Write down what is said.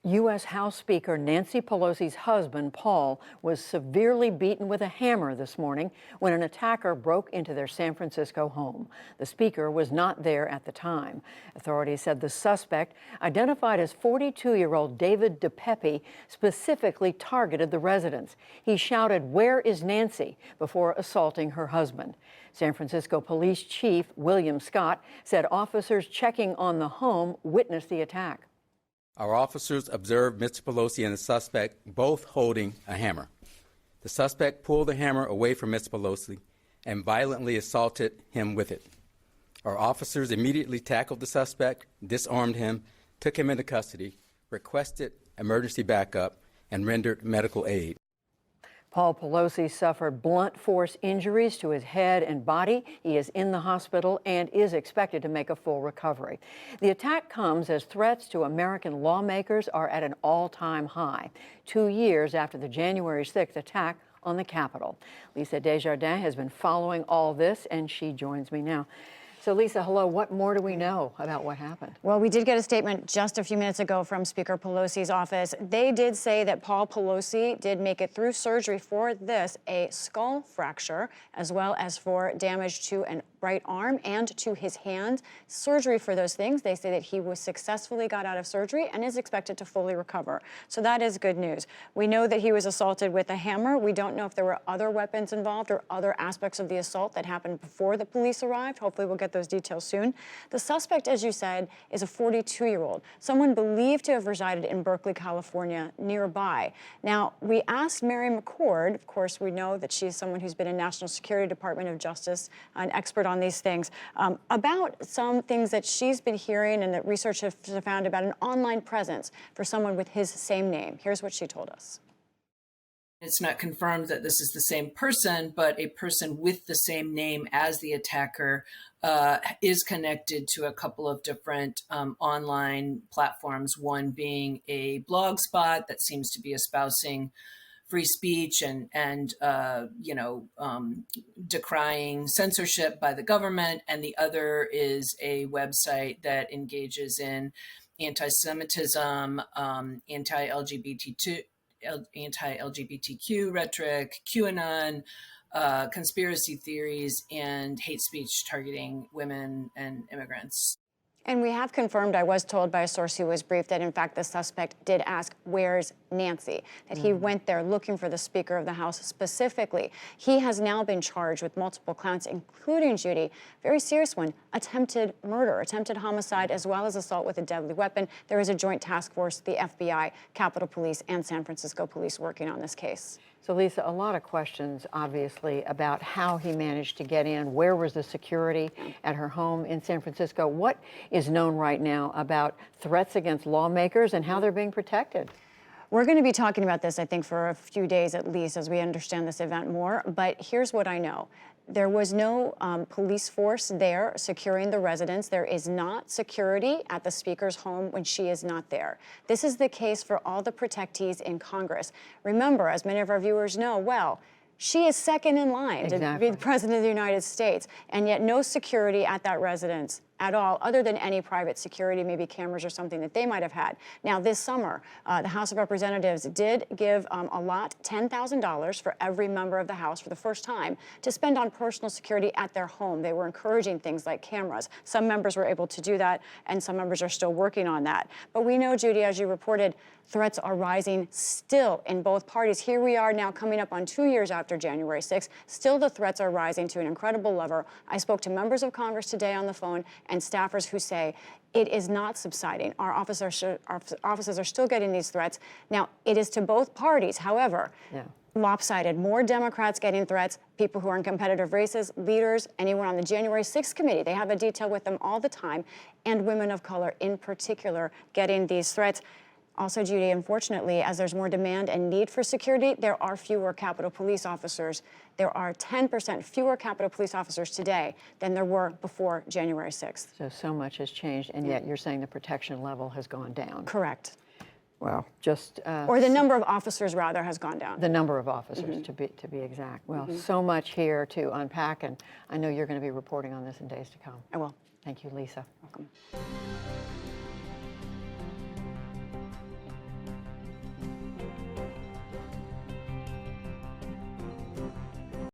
U.S. House Speaker Nancy Pelosi's husband, Paul, was severely beaten with a hammer this morning when an attacker broke into their San Francisco home. The speaker was not there at the time. Authorities said the suspect, identified as 42-year-old David DePepe, specifically targeted the residence. He shouted, "Where is Nancy?" before assaulting her husband. San Francisco Police Chief William Scott said officers checking on the home witnessed the attack. Our officers observed Mr. Pelosi and the suspect both holding a hammer. The suspect pulled the hammer away from Mr. Pelosi and violently assaulted him with it. Our officers immediately tackled the suspect, disarmed him, took him into custody, requested emergency backup, and rendered medical aid. Paul Pelosi suffered blunt force injuries to his head and body. He is in the hospital and is expected to make a full recovery. The attack comes as threats to American lawmakers are at an all-time high, 2 years after the January 6th attack on the Capitol. Lisa Desjardins has been following all this, and she joins me now. So, Lisa, hello. What more do we know about what happened? Well, we did get a statement just a few minutes ago from Speaker Pelosi's office. They did say that Paul Pelosi did make it through surgery for this, a skull fracture, as well as for damage to a right arm and to his hand. Surgery for those things. They say that he was successfully got out of surgery and is expected to fully recover. So that is good news. We know that he was assaulted with a hammer. We don't know if there were other weapons involved or other aspects of the assault that happened before the police arrived. Hopefully we'll get those details soon. The suspect, as you said, is a 42-year-old, someone believed to have resided in Berkeley, California, nearby. Now, we asked Mary McCord, of course, we know that she's someone who's been in National Security Department of Justice, an expert on these things, about some things that she's been hearing and that research has found about an online presence for someone with his same name. Here's what she told us. It's not confirmed that this is the same person, but a person with the same name as the attacker is connected to a couple of different online platforms, one being a blog spot that seems to be espousing free speech and decrying censorship by the government, and the other is a website that engages in anti-Semitism, anti-LGBTQ rhetoric, QAnon, conspiracy theories, and hate speech targeting women and immigrants. And we have confirmed, I was told by a source who was briefed, that in fact the suspect did ask, "Where's Nancy?" That he went there looking for the Speaker of the House specifically. He has now been charged with multiple counts, including, Judy, very serious one, attempted murder, attempted homicide, as well as assault with a deadly weapon. There is a joint task force, the FBI, Capitol Police, and San Francisco Police working on this case. So, Lisa, a lot of questions, obviously, about how he managed to get in. Where was the security at her home in San Francisco? What is known right now about threats against lawmakers and how they're being protected? We're going to be talking about this, I think, for a few days at least as we understand this event more. But here's what I know. There was no police force there securing the residence. There is not security at the Speaker's home when she is not there. This is the case for all the protectees in Congress. Remember, as many of our viewers know well, she is second in line to be the President of the United States, and yet no security at that residence at all, other than any private security, maybe cameras or something that they might have had. Now, this summer, the House of Representatives did give allot $10,000 for every member of the House for the first time to spend on personal security at their home. They were encouraging things like cameras. Some members were able to do that, and some members are still working on that. But we know, Judy, as you reported, threats are rising still in both parties. Here we are now coming up on 2 years after January 6th. Still the threats are rising to an incredible level. I spoke to members of Congress today on the phone and staffers who say it is not subsiding. Our offices are still getting these threats. Now, it is to both parties, however, lopsided. More Democrats getting threats, people who are in competitive races, leaders, anyone on the January 6th committee. They have a detail with them all the time, and women of color in particular getting these threats. Also, Judy, unfortunately, as there's more demand and need for security, there are fewer Capitol Police officers. There are 10% fewer Capitol Police officers today than there were before January 6th. So much has changed, and yet you're saying the protection level has gone down. Correct. Well, just... or the number of officers, rather, has gone down. The number of officers, to be exact. Well, so much here to unpack, and I know you're going to be reporting on this in days to come. I will. Thank you, Lisa. Welcome.